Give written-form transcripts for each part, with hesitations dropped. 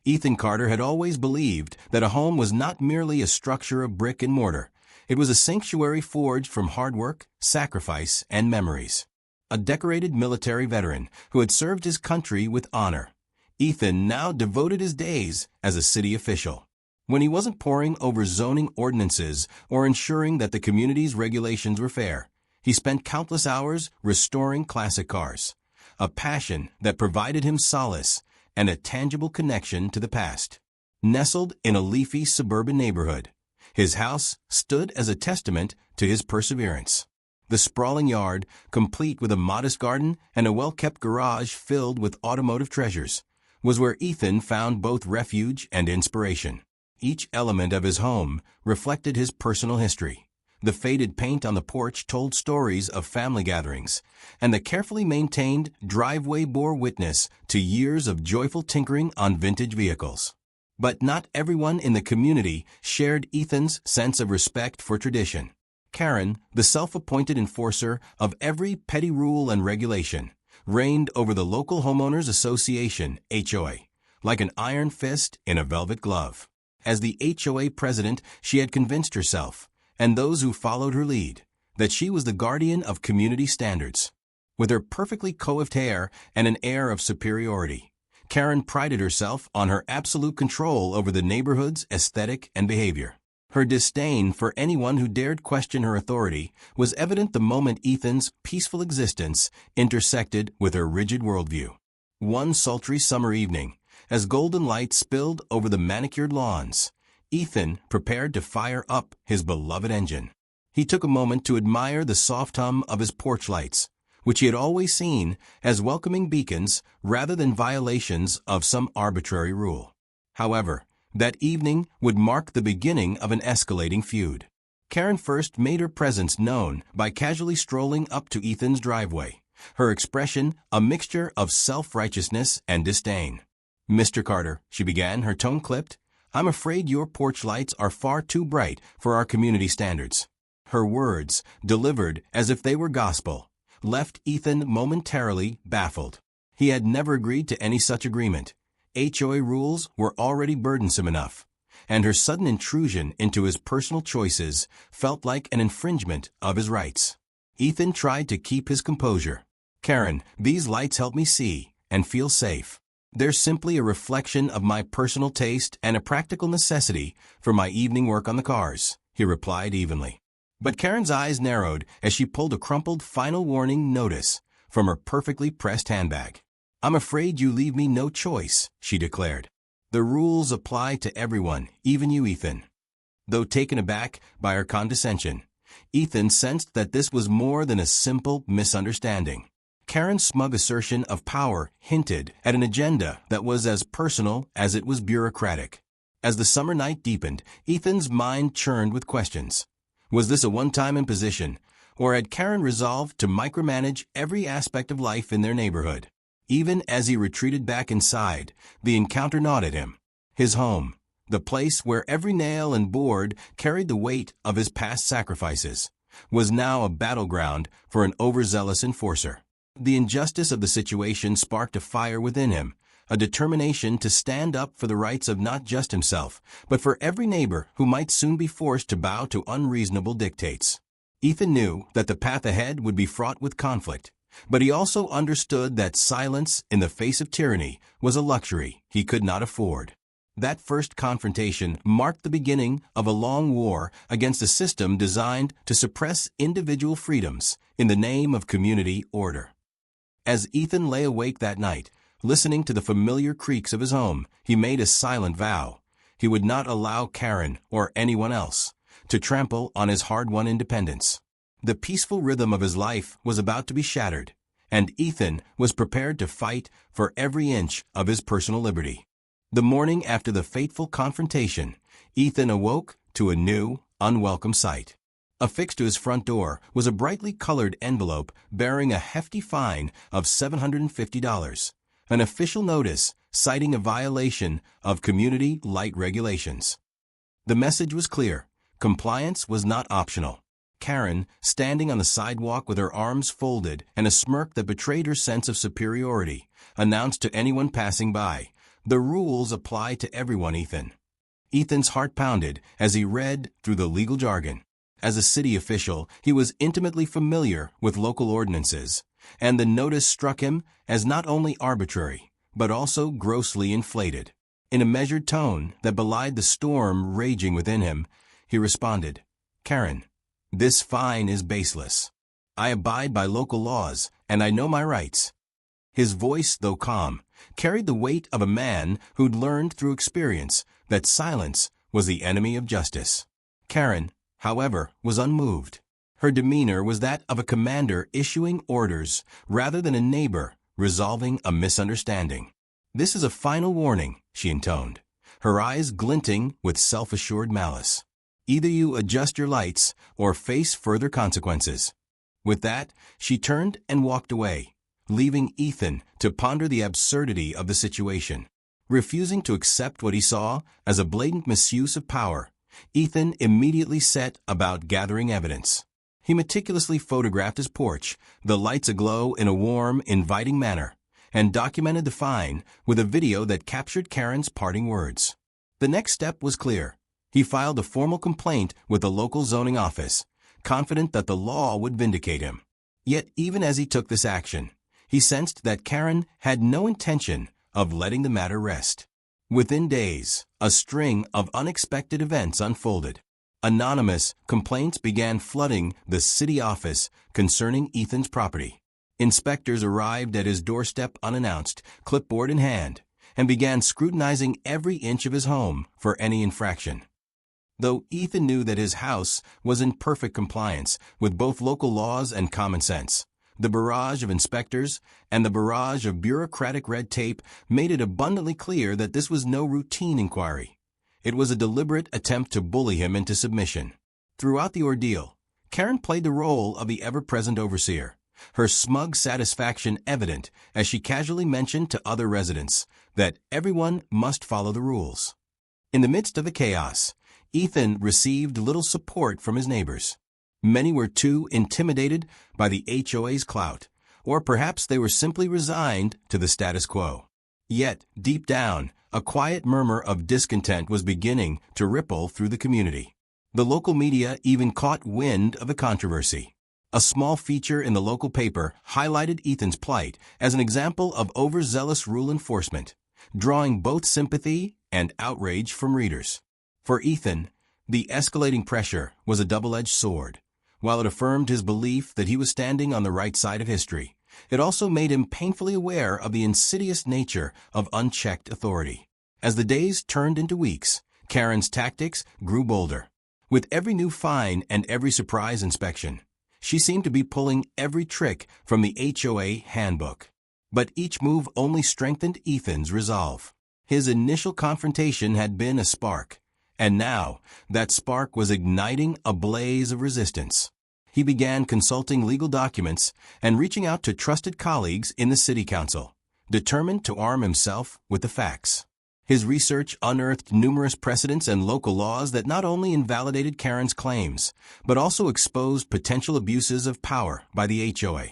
Ethan Carter had always believed that a home was not merely a structure of brick and mortar. It was a sanctuary forged from hard work, sacrifice, and memories. A decorated military veteran who had served his country with honor, Ethan now devoted his days as a city official. When he wasn't poring over zoning ordinances or ensuring that the community's regulations were fair, he spent countless hours restoring classic cars, a passion that provided him solace and a tangible connection to the past. Nestled in a leafy suburban neighborhood, his house stood as a testament to his perseverance. The sprawling yard, complete with a modest garden and a well-kept garage filled with automotive treasures, was where Ethan found both refuge and inspiration. Each element of his home reflected his personal history. The faded paint on the porch told stories of family gatherings, and the carefully maintained driveway bore witness to years of joyful tinkering on vintage vehicles. But not everyone in the community shared Ethan's sense of respect for tradition. Kerren, the self-appointed enforcer of every petty rule and regulation, reigned over the local homeowners association, HOA, like an iron fist in a velvet glove. As the HOA president, she had convinced herself, and those who followed her lead, that she was the guardian of community standards. With her perfectly coiffed hair and an air of superiority, Kerren prided herself on her absolute control over the neighborhood's aesthetic and behavior. Her disdain for anyone who dared question her authority was evident the moment Ethan's peaceful existence intersected with her rigid worldview. One sultry summer evening, as golden light spilled over the manicured lawns, Ethan prepared to fire up his beloved engine. He took a moment to admire the soft hum of his porch lights, which he had always seen as welcoming beacons rather than violations of some arbitrary rule. However, that evening would mark the beginning of an escalating feud. Kerren first made her presence known by casually strolling up to Ethan's driveway, her expression a mixture of self-righteousness and disdain. "Mr. Carter," she began, her tone clipped, "I'm afraid your porch lights are far too bright for our community standards." Her words, delivered as if they were gospel, left Ethan momentarily baffled. He had never agreed to any such agreement. HOA rules were already burdensome enough, and her sudden intrusion into his personal choices felt like an infringement of his rights. Ethan tried to keep his composure. "Kerren, these lights help me see and feel safe. They're simply a reflection of my personal taste and a practical necessity for my evening work on the cars," he replied evenly. But Kerren's eyes narrowed as she pulled a crumpled final warning notice from her perfectly pressed handbag. "I'm afraid you leave me no choice," she declared. "The rules apply to everyone, even you, Ethan." Though taken aback by her condescension, Ethan sensed that this was more than a simple misunderstanding. Kerren's smug assertion of power hinted at an agenda that was as personal as it was bureaucratic. As the summer night deepened, Ethan's mind churned with questions. Was this a one-time imposition, or had Kerren resolved to micromanage every aspect of life in their neighborhood? Even as he retreated back inside, the encounter gnawed at him. His home, the place where every nail and board carried the weight of his past sacrifices, was now a battleground for an overzealous enforcer. The injustice of the situation sparked a fire within him, a determination to stand up for the rights of not just himself, but for every neighbor who might soon be forced to bow to unreasonable dictates. Ethan knew that the path ahead would be fraught with conflict, but he also understood that silence in the face of tyranny was a luxury he could not afford. That first confrontation marked the beginning of a long war against a system designed to suppress individual freedoms in the name of community order. As Ethan lay awake that night, listening to the familiar creaks of his home, he made a silent vow. He would not allow Kerren or anyone else to trample on his hard-won independence. The peaceful rhythm of his life was about to be shattered, and Ethan was prepared to fight for every inch of his personal liberty. The morning after the fateful confrontation, Ethan awoke to a new, unwelcome sight. Affixed to his front door was a brightly colored envelope bearing a hefty fine of $750, an official notice citing a violation of community light regulations. The message was clear. Compliance was not optional. Kerren, standing on the sidewalk with her arms folded and a smirk that betrayed her sense of superiority, announced to anyone passing by, The rules apply to everyone, Ethan. Ethan's heart pounded as he read through the legal jargon. As a city official, he was intimately familiar with local ordinances, and the notice struck him as not only arbitrary, but also grossly inflated. In a measured tone that belied the storm raging within him, he responded, "Kerren, this fine is baseless. I abide by local laws, and I know my rights." His voice, though calm, carried the weight of a man who'd learned through experience that silence was the enemy of justice. Kerren, however, was unmoved. Her demeanor was that of a commander issuing orders rather than a neighbor resolving a misunderstanding. "This is a final warning," she intoned, her eyes glinting with self-assured malice. "Either you adjust your lights or face further consequences." With that, she turned and walked away, leaving Ethan to ponder the absurdity of the situation. Refusing to accept what he saw as a blatant misuse of power, Ethan immediately set about gathering evidence. He meticulously photographed his porch, the lights aglow in a warm, inviting manner, and documented the fine with a video that captured Kerren's parting words. The next step was clear. He filed a formal complaint with the local zoning office, confident that the law would vindicate him. Yet even as he took this action, he sensed that Kerren had no intention of letting the matter rest. Within days, a string of unexpected events unfolded. Anonymous complaints began flooding the city office concerning Ethan's property. Inspectors arrived at his doorstep unannounced, clipboard in hand, and began scrutinizing every inch of his home for any infraction. Though Ethan knew that his house was in perfect compliance with both local laws and common sense, the barrage of inspectors and the barrage of bureaucratic red tape made it abundantly clear that this was no routine inquiry. It was a deliberate attempt to bully him into submission. Throughout the ordeal, Kerren played the role of the ever-present overseer, her smug satisfaction evident as she casually mentioned to other residents that everyone must follow the rules. In the midst of the chaos, Ethan received little support from his neighbors. Many were too intimidated by the HOA's clout, or perhaps they were simply resigned to the status quo. Yet, deep down, a quiet murmur of discontent was beginning to ripple through the community. The local media even caught wind of the controversy. A small feature in the local paper highlighted Ethan's plight as an example of overzealous rule enforcement, drawing both sympathy and outrage from readers. For Ethan, the escalating pressure was a double-edged sword. While it affirmed his belief that he was standing on the right side of history, it also made him painfully aware of the insidious nature of unchecked authority. As the days turned into weeks, Kerren's tactics grew bolder. With every new fine and every surprise inspection, she seemed to be pulling every trick from the HOA handbook. But each move only strengthened Ethan's resolve. His initial confrontation had been a spark, and now that spark was igniting a blaze of resistance. He began consulting legal documents and reaching out to trusted colleagues in the city council, determined to arm himself with the facts. His research unearthed numerous precedents and local laws that not only invalidated Kerren's claims, but also exposed potential abuses of power by the HOA.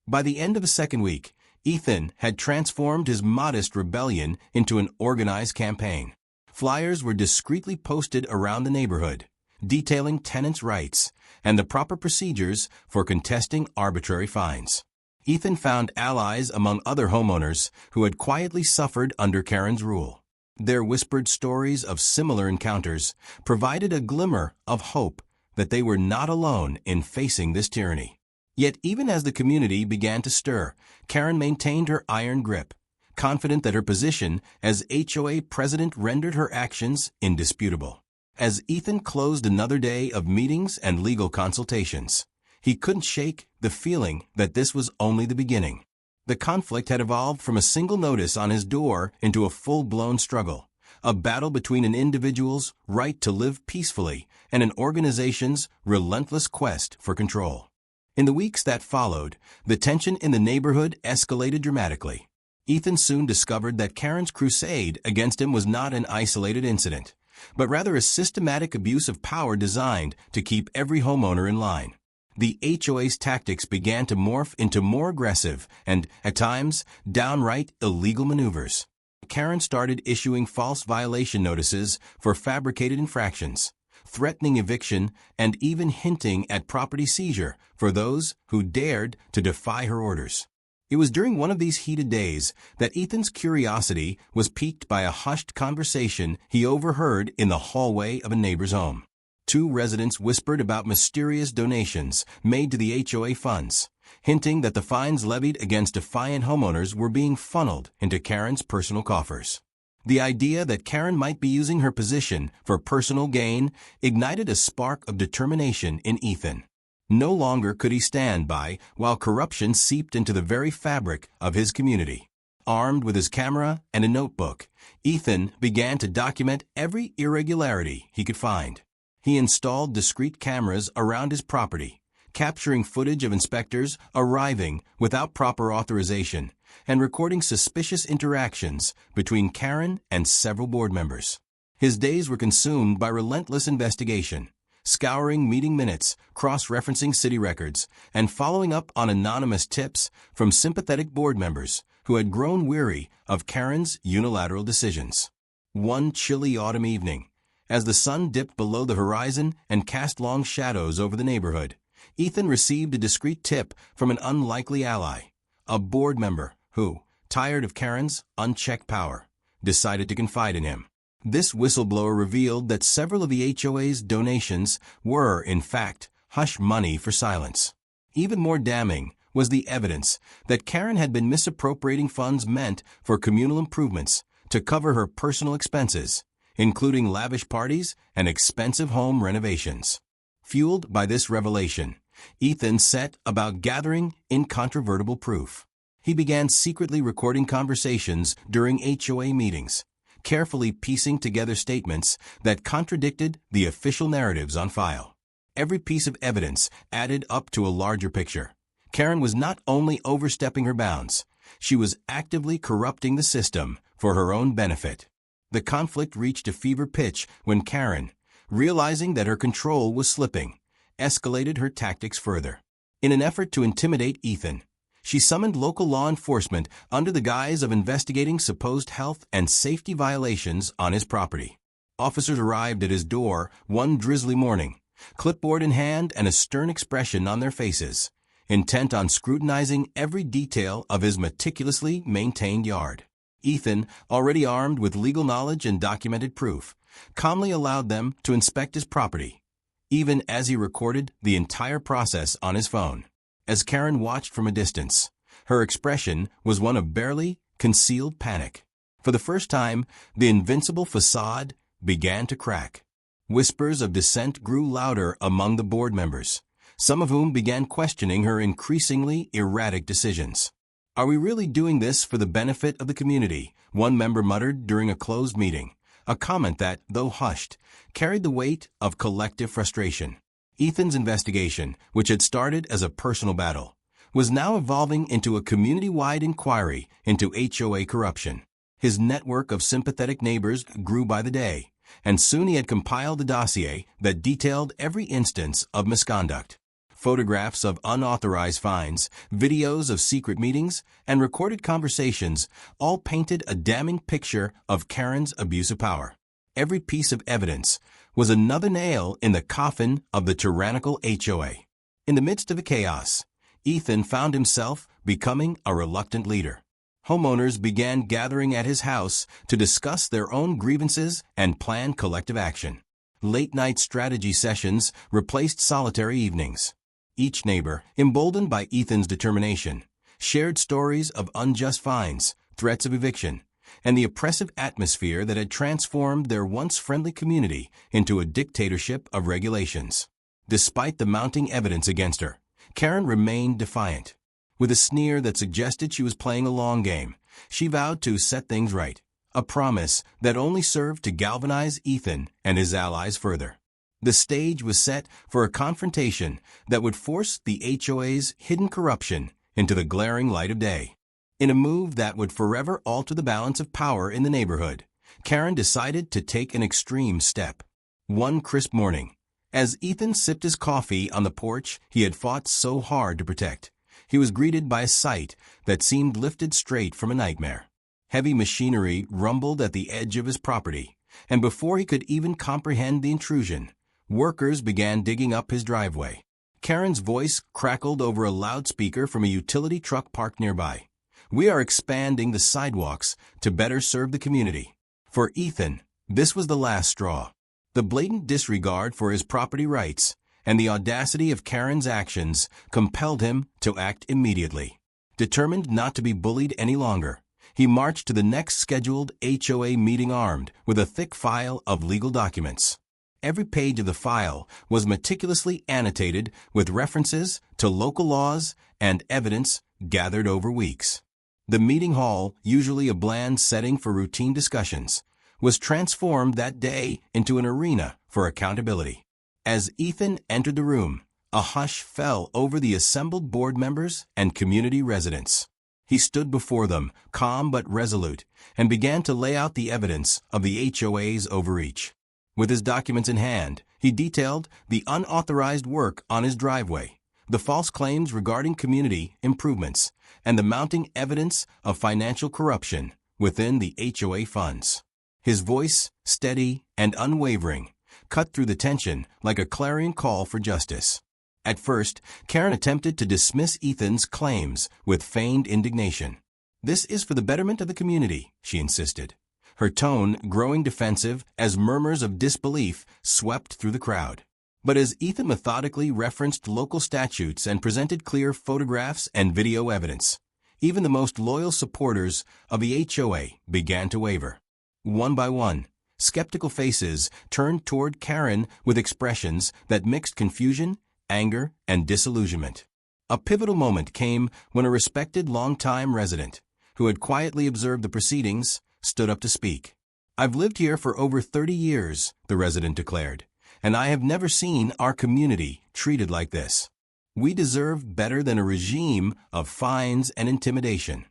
By the end of the second week, Ethan had transformed his modest rebellion into an organized campaign. Flyers were discreetly posted around the neighborhood, detailing tenants' rights and the proper procedures for contesting arbitrary fines. Ethan found allies among other homeowners who had quietly suffered under Kerren's rule. Their whispered stories of similar encounters provided a glimmer of hope that they were not alone in facing this tyranny. Yet even as the community began to stir, Kerren maintained her iron grip, confident that her position as HOA president rendered her actions indisputable. As Ethan closed another day of meetings and legal consultations, he couldn't shake the feeling that this was only the beginning. The conflict had evolved from a single notice on his door into a full-blown struggle, a battle between an individual's right to live peacefully and an organization's relentless quest for control. In the weeks that followed, the tension in the neighborhood escalated dramatically. Ethan soon discovered that Kerren's crusade against him was not an isolated incident, but rather a systematic abuse of power designed to keep every homeowner in line. The HOA's tactics began to morph into more aggressive and, at times, downright illegal maneuvers. Kerren started issuing false violation notices for fabricated infractions, threatening eviction, and even hinting at property seizure for those who dared to defy her orders. It was during one of these heated days that Ethan's curiosity was piqued by a hushed conversation he overheard in the hallway of a neighbor's home. Two residents whispered about mysterious donations made to the HOA funds, hinting that the fines levied against defiant homeowners were being funneled into Kerren's personal coffers. The idea that Kerren might be using her position for personal gain ignited a spark of determination in Ethan. No longer could he stand by while corruption seeped into the very fabric of his community. Armed with his camera and a notebook, Ethan began to document every irregularity he could find. He installed discrete cameras around his property, capturing footage of inspectors arriving without proper authorization and recording suspicious interactions between Kerren and several board members. His days were consumed by relentless investigation, scouring meeting minutes, cross-referencing city records, and following up on anonymous tips from sympathetic board members who had grown weary of Kerren's unilateral decisions. One chilly autumn evening, as the sun dipped below the horizon and cast long shadows over the neighborhood, Ethan received a discreet tip from an unlikely ally, a board member who, tired of Kerren's unchecked power, decided to confide in him. This whistleblower revealed that several of the HOA's donations were, in fact, hush money for silence. Even more damning was the evidence that Kerren had been misappropriating funds meant for communal improvements to cover her personal expenses, including lavish parties and expensive home renovations. Fueled by this revelation, Ethan set about gathering incontrovertible proof. He began secretly recording conversations during HOA meetings, carefully piecing together statements that contradicted the official narratives on file. Every piece of evidence added up to a larger picture. Kerren was not only overstepping her bounds, she was actively corrupting the system for her own benefit. The conflict reached a fever pitch when Kerren, realizing that her control was slipping, escalated her tactics further. In an effort to intimidate Ethan, she summoned local law enforcement under the guise of investigating supposed health and safety violations on his property. Officers arrived at his door one drizzly morning, clipboard in hand and a stern expression on their faces, intent on scrutinizing every detail of his meticulously maintained yard. Ethan, already armed with legal knowledge and documented proof, calmly allowed them to inspect his property, even as he recorded the entire process on his phone. As Kerren watched from a distance, her expression was one of barely concealed panic. For the first time, the invincible facade began to crack. Whispers of dissent grew louder among the board members, some of whom began questioning her increasingly erratic decisions. "Are we really doing this for the benefit of the community?" one member muttered during a closed meeting, a comment that, though hushed, carried the weight of collective frustration. Ethan's investigation, which had started as a personal battle, was now evolving into a community-wide inquiry into HOA corruption. His network of sympathetic neighbors grew by the day, and soon he had compiled a dossier that detailed every instance of misconduct. Photographs of unauthorized fines, videos of secret meetings, and recorded conversations all painted a damning picture of Kerren's abuse of power. Every piece of evidence was another nail in the coffin of the tyrannical HOA. In the midst of the chaos, Ethan found himself becoming a reluctant leader. Homeowners began gathering at his house to discuss their own grievances and plan collective action. Late-night strategy sessions replaced solitary evenings. Each neighbor, emboldened by Ethan's determination, shared stories of unjust fines, threats of eviction, and the oppressive atmosphere that had transformed their once friendly community into a dictatorship of regulations. Despite the mounting evidence against her, Kerren remained defiant. With a sneer that suggested she was playing a long game, she vowed to set things right, a promise that only served to galvanize Ethan and his allies further. The stage was set for a confrontation that would force the HOA's hidden corruption into the glaring light of day. In a move that would forever alter the balance of power in the neighborhood, Kerren decided to take an extreme step. One crisp morning, as Ethan sipped his coffee on the porch he had fought so hard to protect, he was greeted by a sight that seemed lifted straight from a nightmare. Heavy machinery rumbled at the edge of his property, and before he could even comprehend the intrusion, workers began digging up his driveway. Kerren's voice crackled over a loudspeaker from a utility truck parked nearby. "We are expanding the sidewalks to better serve the community." For Ethan, this was the last straw. The blatant disregard for his property rights and the audacity of Kerren's actions compelled him to act immediately. Determined not to be bullied any longer, he marched to the next scheduled HOA meeting armed with a thick file of legal documents. Every page of the file was meticulously annotated with references to local laws and evidence gathered over weeks. The meeting hall, usually a bland setting for routine discussions, was transformed that day into an arena for accountability. As Ethan entered the room, a hush fell over the assembled board members and community residents. He stood before them, calm but resolute, and began to lay out the evidence of the HOA's overreach. With his documents in hand, he detailed the unauthorized work on his driveway, the false claims regarding community improvements, and the mounting evidence of financial corruption within the HOA funds. His voice, steady and unwavering, cut through the tension like a clarion call for justice. At first, Kerren attempted to dismiss Ethan's claims with feigned indignation. "This is for the betterment of the community," she insisted, her tone growing defensive as murmurs of disbelief swept through the crowd. But as Ethan methodically referenced local statutes and presented clear photographs and video evidence, even the most loyal supporters of the HOA began to waver. One by one, skeptical faces turned toward Kerren with expressions that mixed confusion, anger, and disillusionment. A pivotal moment came when a respected longtime resident, who had quietly observed the proceedings, stood up to speak. "I've lived here for over 30 years, the resident declared, "and I have never seen our community treated like this. We deserve better than a regime of fines and intimidation."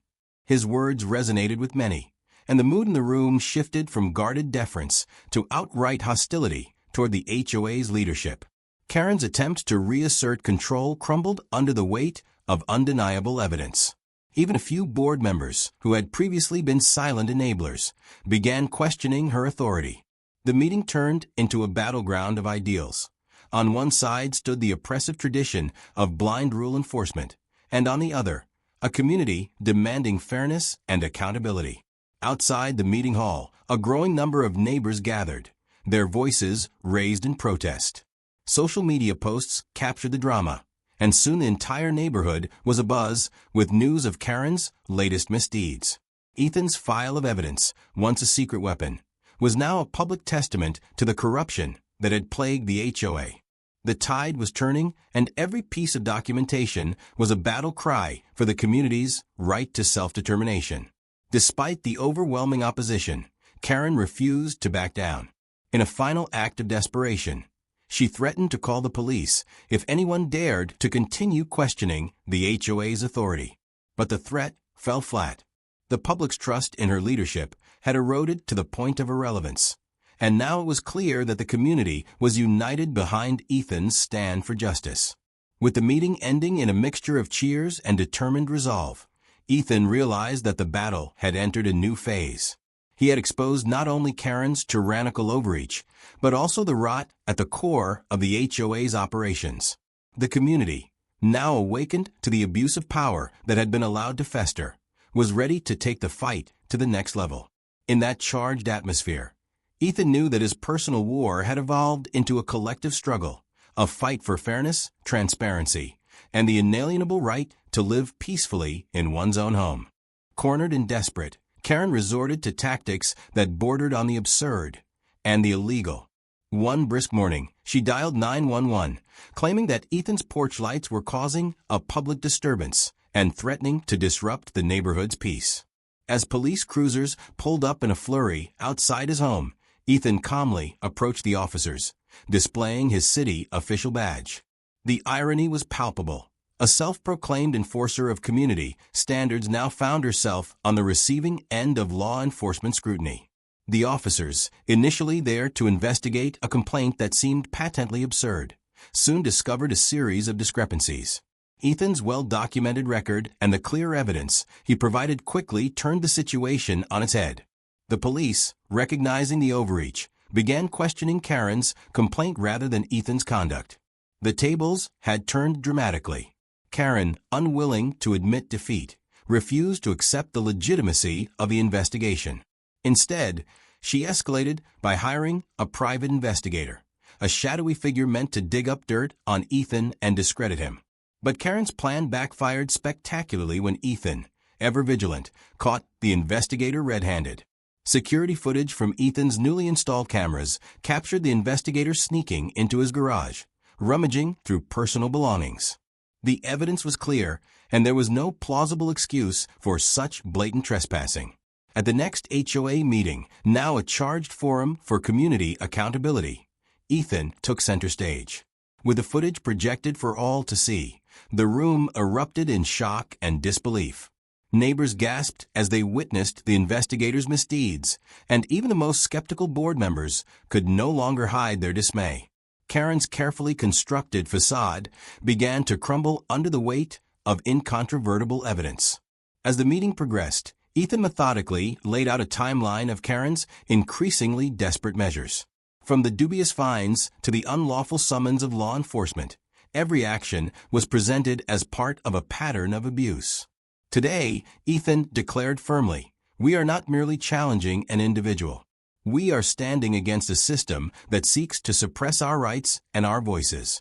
His words resonated with many, and the mood in the room shifted from guarded deference to outright hostility toward the HOA's leadership. Kerren's attempt to reassert control crumbled under the weight of undeniable evidence. Even a few board members, who had previously been silent enablers, began questioning her authority. The meeting turned into a battleground of ideals. On one side stood the oppressive tradition of blind rule enforcement, and on the other, a community demanding fairness and accountability. Outside the meeting hall, a growing number of neighbors gathered, their voices raised in protest. Social media posts captured the drama, and soon the entire neighborhood was abuzz with news of Kerren's latest misdeeds. Ethan's file of evidence, once a secret weapon, was now a public testament to the corruption that had plagued the HOA. The tide was turning, and every piece of documentation was a battle cry for the community's right to self-determination. Despite the overwhelming opposition, Kerren refused to back down. In a final act of desperation, she threatened to call the police if anyone dared to continue questioning the HOA's authority. But the threat fell flat. The public's trust in her leadership had eroded to the point of irrelevance, and now it was clear that the community was united behind Ethan's stand for justice. With the meeting ending in a mixture of cheers and determined resolve, Ethan realized that the battle had entered a new phase. He had exposed not only Kerren's tyrannical overreach, but also the rot at the core of the HOA's operations. The community, now awakened to the abuse of power that had been allowed to fester, was ready to take the fight to the next level. In that charged atmosphere, Ethan knew that his personal war had evolved into a collective struggle, a fight for fairness, transparency, and the inalienable right to live peacefully in one's own home. Cornered and desperate, Kerren resorted to tactics that bordered on the absurd and the illegal. One brisk morning, she dialed 911, claiming that Ethan's porch lights were causing a public disturbance and threatening to disrupt the neighborhood's peace. As police cruisers pulled up in a flurry outside his home, Ethan calmly approached the officers, displaying his city official badge. The irony was palpable. A self-proclaimed enforcer of community standards now found herself on the receiving end of law enforcement scrutiny. The officers, initially there to investigate a complaint that seemed patently absurd, soon discovered a series of discrepancies. Ethan's well-documented record and the clear evidence he provided quickly turned the situation on its head. The police, recognizing the overreach, began questioning Kerren's complaint rather than Ethan's conduct. The tables had turned dramatically. Kerren, unwilling to admit defeat, refused to accept the legitimacy of the investigation. Instead, she escalated by hiring a private investigator, a shadowy figure meant to dig up dirt on Ethan and discredit him. But Kerren's plan backfired spectacularly when Ethan, ever vigilant, caught the investigator red-handed. Security footage from Ethan's newly installed cameras captured the investigator sneaking into his garage, rummaging through personal belongings. The evidence was clear, and there was no plausible excuse for such blatant trespassing. At the next HOA meeting, now a charged forum for community accountability, Ethan took center stage. With the footage projected for all to see, the room erupted in shock and disbelief. Neighbors gasped as they witnessed the investigator's misdeeds, and even the most skeptical board members could no longer hide their dismay. Kerren's carefully constructed facade began to crumble under the weight of incontrovertible evidence. As the meeting progressed, Ethan methodically laid out a timeline of Kerren's increasingly desperate measures. From the dubious fines to the unlawful summons of law enforcement, every action was presented as part of a pattern of abuse. Today, Ethan declared firmly, "We are not merely challenging an individual. We are standing against a system that seeks to suppress our rights and our voices."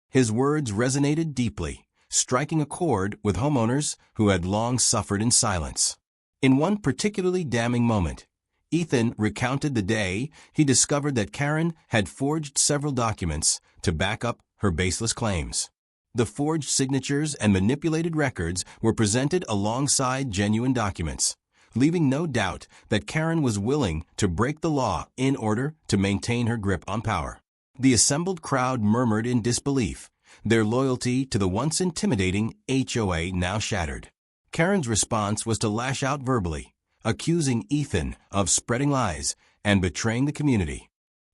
His words resonated deeply, striking a chord with homeowners who had long suffered in silence. In one particularly damning moment, Ethan recounted the day he discovered that Kerren had forged several documents to back up her baseless claims. The forged signatures and manipulated records were presented alongside genuine documents, leaving no doubt that Kerren was willing to break the law in order to maintain her grip on power. The assembled crowd murmured in disbelief, their loyalty to the once intimidating HOA now shattered. Kerren's response was to lash out verbally, accusing Ethan of spreading lies and betraying the community.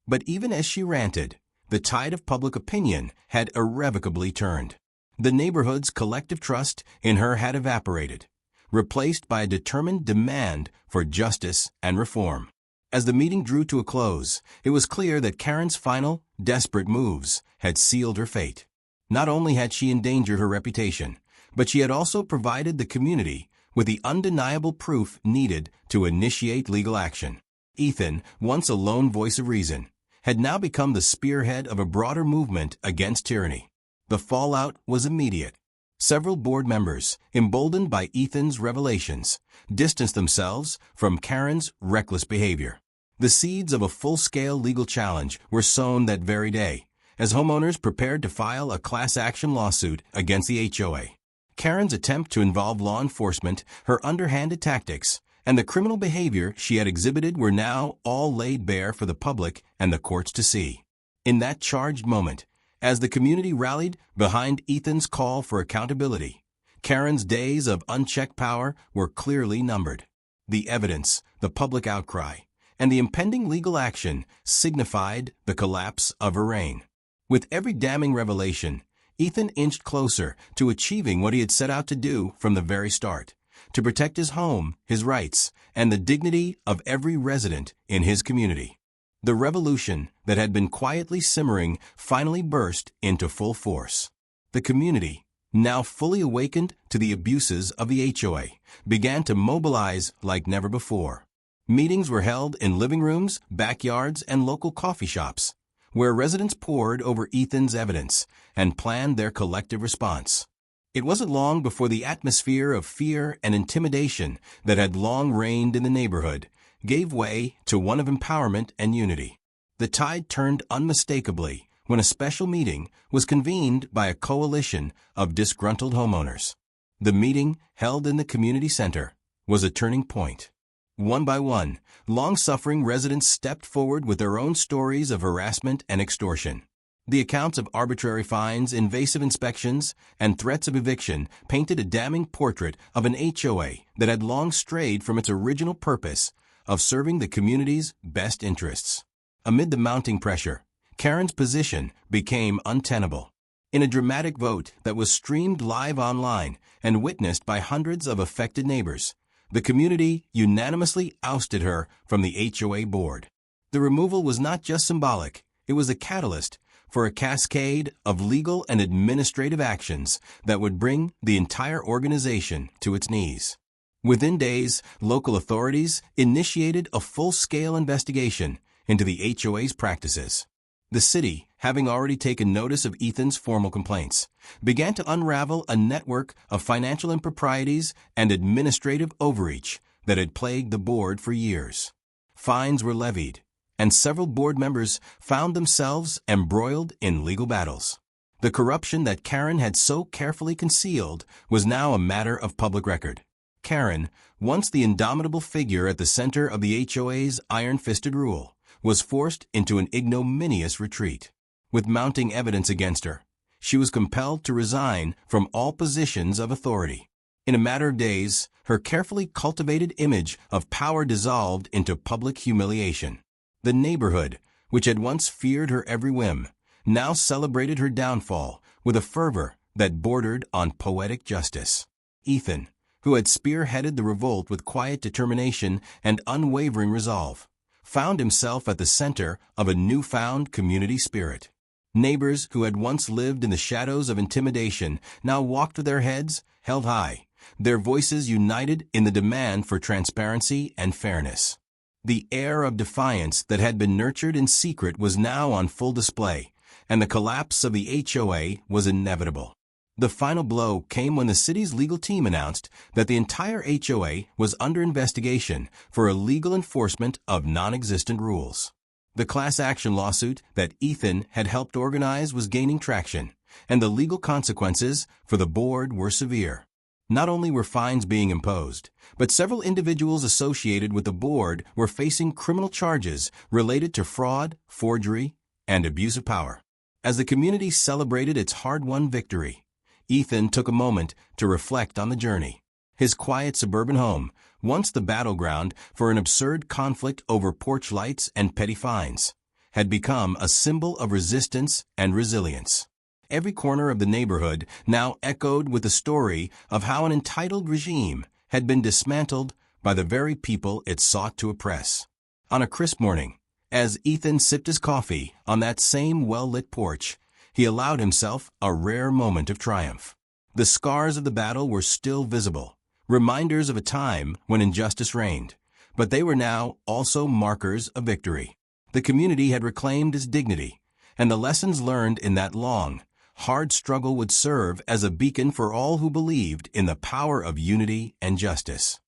But even as she ranted, the tide of public opinion had irrevocably turned. The neighborhood's collective trust in her had evaporated, replaced by a determined demand for justice and reform. As the meeting drew to a close, it was clear that Kerren's final, desperate moves had sealed her fate. Not only had she endangered her reputation, but she had also provided the community with the undeniable proof needed to initiate legal action. Ethan, once a lone voice of reason, had now become the spearhead of a broader movement against tyranny. The fallout was immediate. Several board members, emboldened by Ethan's revelations, distanced themselves from Kerren's reckless behavior. The seeds of a full-scale legal challenge were sown that very day, as homeowners prepared to file a class action lawsuit against the HOA. Kerren's attempt to involve law enforcement, her underhanded tactics, and the criminal behavior she had exhibited were now all laid bare for the public and the courts to see. In that charged moment, as the community rallied behind Ethan's call for accountability, Kerren's days of unchecked power were clearly numbered. The evidence, the public outcry, and the impending legal action signified the collapse of her reign. With every damning revelation, Ethan inched closer to achieving what he had set out to do from the very start: to protect his home, his rights, and the dignity of every resident in his community. The revolution that had been quietly simmering finally burst into full force. The community, now fully awakened to the abuses of the HOA, began to mobilize like never before. Meetings were held in living rooms, backyards, and local coffee shops, where residents pored over Ethan's evidence and planned their collective response. It wasn't long before the atmosphere of fear and intimidation that had long reigned in the neighborhood gave way to one of empowerment and unity. The tide turned unmistakably when a special meeting was convened by a coalition of disgruntled homeowners. The meeting, held in the community center, was a turning point. One by one, long-suffering residents stepped forward with their own stories of harassment and extortion. The accounts of arbitrary fines, invasive inspections, and threats of eviction painted a damning portrait of an HOA that had long strayed from its original purpose of serving the community's best interests. Amid the mounting pressure, Kerren's position became untenable. In a dramatic vote that was streamed live online and witnessed by hundreds of affected neighbors, the community unanimously ousted her from the HOA board. The removal was not just symbolic, it was a catalyst for a cascade of legal and administrative actions that would bring the entire organization to its knees. Within days, local authorities initiated a full-scale investigation into the HOA's practices. The city, having already taken notice of Ethan's formal complaints, began to unravel a network of financial improprieties and administrative overreach that had plagued the board for years. Fines were levied, and several board members found themselves embroiled in legal battles. The corruption that Kerren had so carefully concealed was now a matter of public record. Kerren, once the indomitable figure at the center of the HOA's iron-fisted rule, was forced into an ignominious retreat. With mounting evidence against her, she was compelled to resign from all positions of authority. In a matter of days, her carefully cultivated image of power dissolved into public humiliation. The neighborhood, which had once feared her every whim, now celebrated her downfall with a fervor that bordered on poetic justice. Ethan, who had spearheaded the revolt with quiet determination and unwavering resolve, found himself at the center of a newfound community spirit. Neighbors who had once lived in the shadows of intimidation now walked with their heads held high, their voices united in the demand for transparency and fairness. The air of defiance that had been nurtured in secret was now on full display, and the collapse of the HOA was inevitable. The final blow came when the city's legal team announced that the entire HOA was under investigation for illegal enforcement of non-existent rules. The class action lawsuit that Ethan had helped organize was gaining traction, and the legal consequences for the board were severe. Not only were fines being imposed, but several individuals associated with the board were facing criminal charges related to fraud, forgery, and abuse of power. As the community celebrated its hard-won victory, Ethan took a moment to reflect on the journey. His quiet suburban home, once the battleground for an absurd conflict over porch lights and petty fines, had become a symbol of resistance and resilience. Every corner of the neighborhood now echoed with the story of how an entitled regime had been dismantled by the very people it sought to oppress. On a crisp morning, as Ethan sipped his coffee on that same well-lit porch, he allowed himself a rare moment of triumph. The scars of the battle were still visible, reminders of a time when injustice reigned, but they were now also markers of victory. The community had reclaimed its dignity, and the lessons learned in that long, hard struggle would serve as a beacon for all who believed in the power of unity and justice.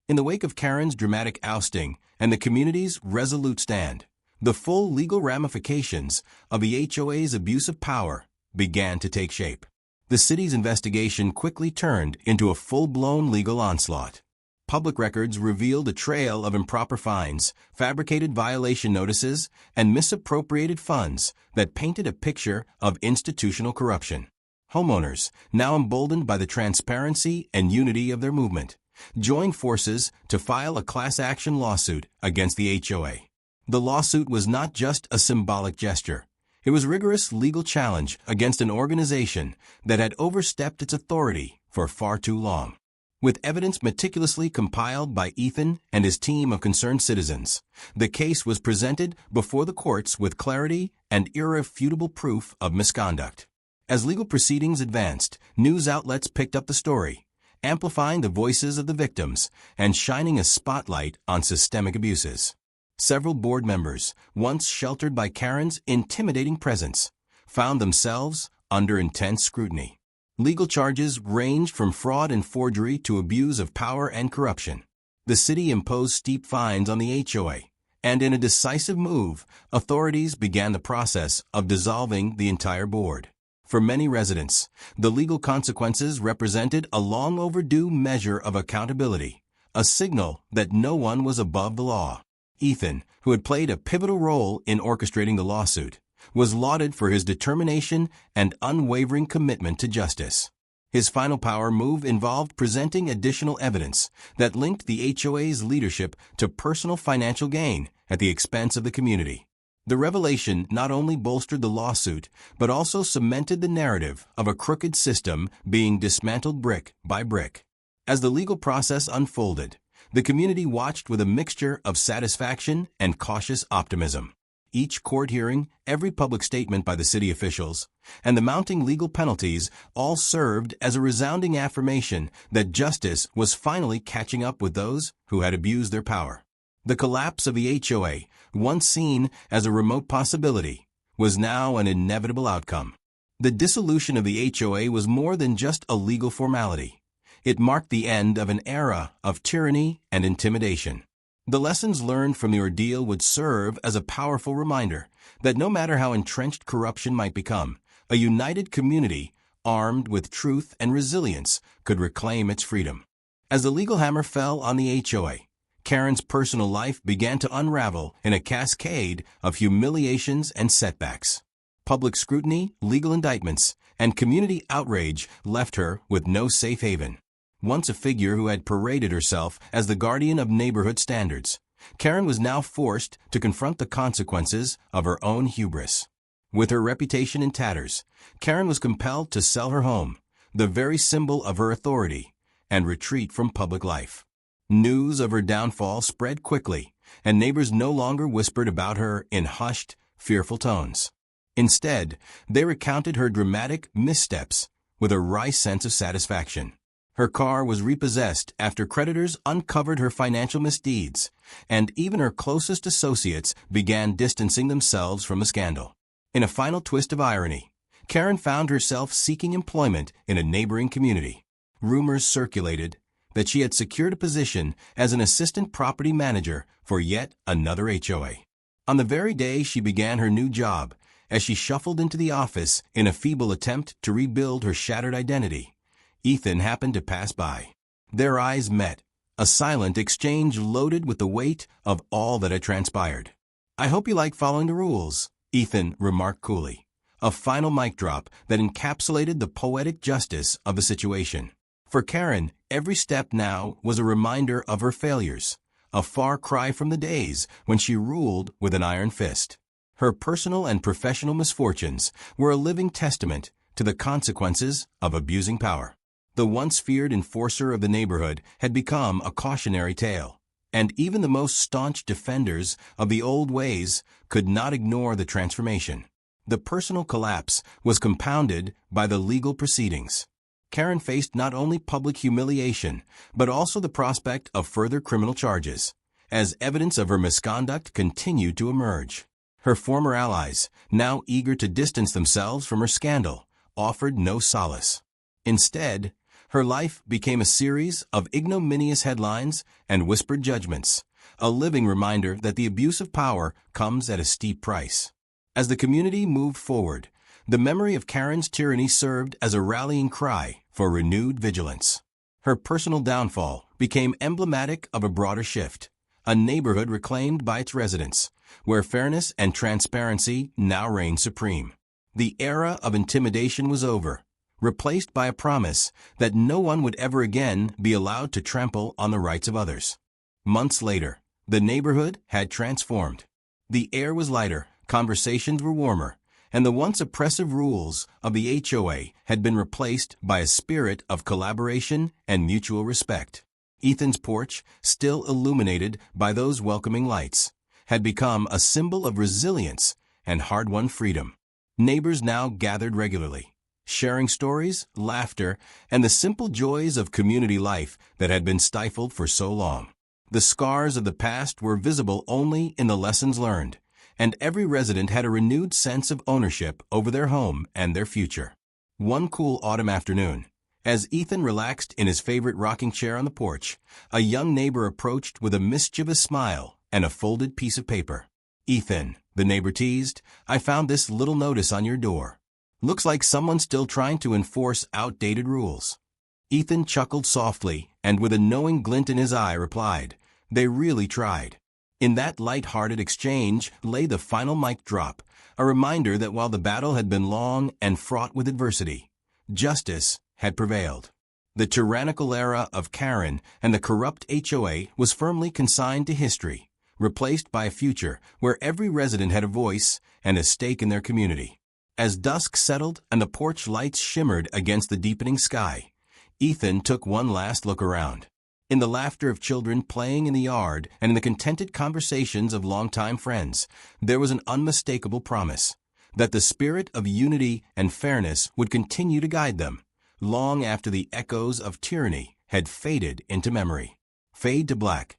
In the wake of Kerren's dramatic ousting and the community's resolute stand, the full legal ramifications of the HOA's abuse of power began to take shape. The city's investigation quickly turned into a full-blown legal onslaught. Public records revealed a trail of improper fines, fabricated violation notices, and misappropriated funds that painted a picture of institutional corruption. Homeowners, now emboldened by the transparency and unity of their movement, joined forces to file a class action lawsuit against the HOA. The lawsuit was not just a symbolic gesture. It was a rigorous legal challenge against an organization that had overstepped its authority for far too long. With evidence meticulously compiled by Ethan and his team of concerned citizens, the case was presented before the courts with clarity and irrefutable proof of misconduct. As legal proceedings advanced, news outlets picked up the story, amplifying the voices of the victims and shining a spotlight on systemic abuses. Several board members, once sheltered by Kerren's intimidating presence, found themselves under intense scrutiny. Legal charges ranged from fraud and forgery to abuse of power and corruption. The city imposed steep fines on the HOA, and in a decisive move, authorities began the process of dissolving the entire board. For many residents, the legal consequences represented a long overdue measure of accountability, a signal that no one was above the law. Ethan, who had played a pivotal role in orchestrating the lawsuit, was lauded for his determination and unwavering commitment to justice. His final power move involved presenting additional evidence that linked the HOA's leadership to personal financial gain at the expense of the community. The revelation not only bolstered the lawsuit, but also cemented the narrative of a crooked system being dismantled brick by brick. As the legal process unfolded, the community watched with a mixture of satisfaction and cautious optimism. Each court hearing, every public statement by the city officials, and the mounting legal penalties all served as a resounding affirmation that justice was finally catching up with those who had abused their power. The collapse of the HOA, once seen as a remote possibility, was now an inevitable outcome. The dissolution of the HOA was more than just a legal formality. It marked the end of an era of tyranny and intimidation. The lessons learned from the ordeal would serve as a powerful reminder that no matter how entrenched corruption might become, a united community, armed with truth and resilience, could reclaim its freedom. As the legal hammer fell on the HOA, Kerren's personal life began to unravel in a cascade of humiliations and setbacks. Public scrutiny, legal indictments, and community outrage left her with no safe haven. Once a figure who had paraded herself as the guardian of neighborhood standards, Kerren was now forced to confront the consequences of her own hubris. With her reputation in tatters, Kerren was compelled to sell her home, the very symbol of her authority, and retreat from public life. News of her downfall spread quickly, and neighbors no longer whispered about her in hushed, fearful tones. Instead, they recounted her dramatic missteps with a wry sense of satisfaction. Her car was repossessed after creditors uncovered her financial misdeeds, and even her closest associates began distancing themselves from the scandal. In a final twist of irony, Kerren found herself seeking employment in a neighboring community. Rumors circulated that she had secured a position as an assistant property manager for yet another HOA. On the very day she began her new job, as she shuffled into the office in a feeble attempt to rebuild her shattered identity, Ethan happened to pass by. Their eyes met, a silent exchange loaded with the weight of all that had transpired. "I hope you like following the rules," Ethan remarked coolly, a final mic drop that encapsulated the poetic justice of the situation. For Kerren, every step now was a reminder of her failures, a far cry from the days when she ruled with an iron fist. Her personal and professional misfortunes were a living testament to the consequences of abusing power. The once feared enforcer of the neighborhood had become a cautionary tale, and even the most staunch defenders of the old ways could not ignore the transformation. The personal collapse was compounded by the legal proceedings. Kerren faced not only public humiliation, but also the prospect of further criminal charges, as evidence of her misconduct continued to emerge. Her former allies, now eager to distance themselves from her scandal, offered no solace. Instead, her life became a series of ignominious headlines and whispered judgments, a living reminder that the abuse of power comes at a steep price. As the community moved forward, the memory of Kerren's tyranny served as a rallying cry for renewed vigilance. Her personal downfall became emblematic of a broader shift, a neighborhood reclaimed by its residents, where fairness and transparency now reigned supreme. The era of intimidation was over, replaced by a promise that no one would ever again be allowed to trample on the rights of others. Months later, the neighborhood had transformed. The air was lighter, conversations were warmer, and the once oppressive rules of the HOA had been replaced by a spirit of collaboration and mutual respect. Ethan's porch, still illuminated by those welcoming lights, had become a symbol of resilience and hard-won freedom. Neighbors now gathered regularly, sharing stories, laughter, and the simple joys of community life that had been stifled for so long. The scars of the past were visible only in the lessons learned, and every resident had a renewed sense of ownership over their home and their future. One cool autumn afternoon, as Ethan relaxed in his favorite rocking chair on the porch, a young neighbor approached with a mischievous smile and a folded piece of paper. "Ethan," the neighbor teased, "I found this little notice on your door. Looks like someone's still trying to enforce outdated rules." Ethan chuckled softly and with a knowing glint in his eye replied, "They really tried." In that light-hearted exchange lay the final mic drop, a reminder that while the battle had been long and fraught with adversity, justice had prevailed. The tyrannical era of Kerren and the corrupt HOA was firmly consigned to history, replaced by a future where every resident had a voice and a stake in their community. As dusk settled and the porch lights shimmered against the deepening sky, Ethan took one last look around. In the laughter of children playing in the yard and in the contented conversations of longtime friends, there was an unmistakable promise that the spirit of unity and fairness would continue to guide them, long after the echoes of tyranny had faded into memory. Fade to black.